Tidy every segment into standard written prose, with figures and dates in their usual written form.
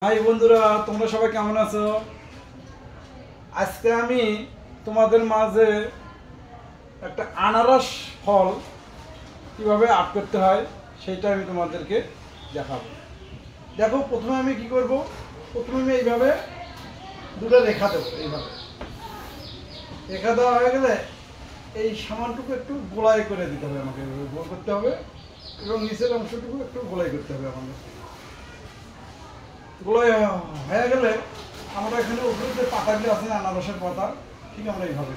High বন্ধুরা, তোমরা সবাই কেমন আছো? আজকে আমি তোমাদের মাঝে একটা আনারস ফল কিভাবে আর্ট করতে হয় সেটা আমি তোমাদেরকে দেখাবো। দেখো, প্রথমে আমি কি করব, প্রথমে আমি এইভাবে দুটো রেখা দেবো। এইভাবে রেখা দেওয়া হয়ে গেলে এই সামানটুকু একটু গোলাই করে দিতে হবে, আমাকে গোল করতে হবে এবং নিচের অংশটুকু একটু গোলাই করতে হবে আমাদের। গোলাই হয়ে গেলে আমরা এখানে উপরে যে পাতাগুলো আছে আনারসের পাতা, ঠিক আমরা এইভাবে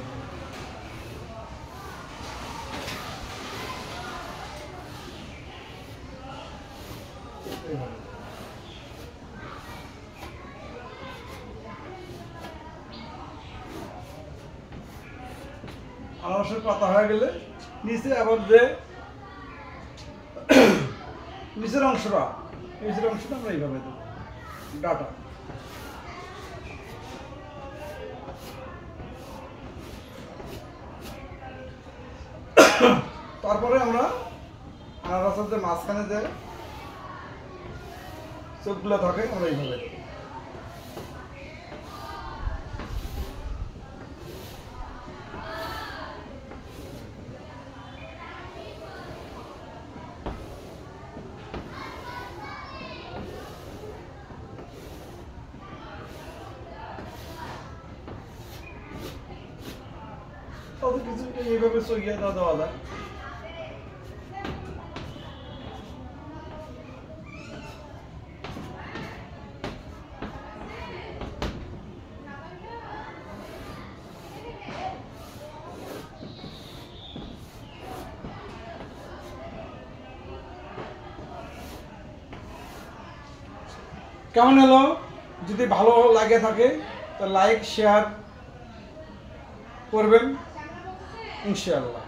আনারসের পাতা হয়ে গেলে নিচে আবার যে নিচের অংশটা আমরা এইভাবে দেবো ডাটা। তারপরে আমরা আনারসের যে মাঝখানে যে চোখগুলো থাকে আমরা এইভাবে দেবো। তাদের কিছু এইভাবে চইয়া দেওয়া যায়। কেমন হলো? যদি ভালো লাগে থাকে তো লাইক শেয়ার করবেন ইনশাআল্লাহ।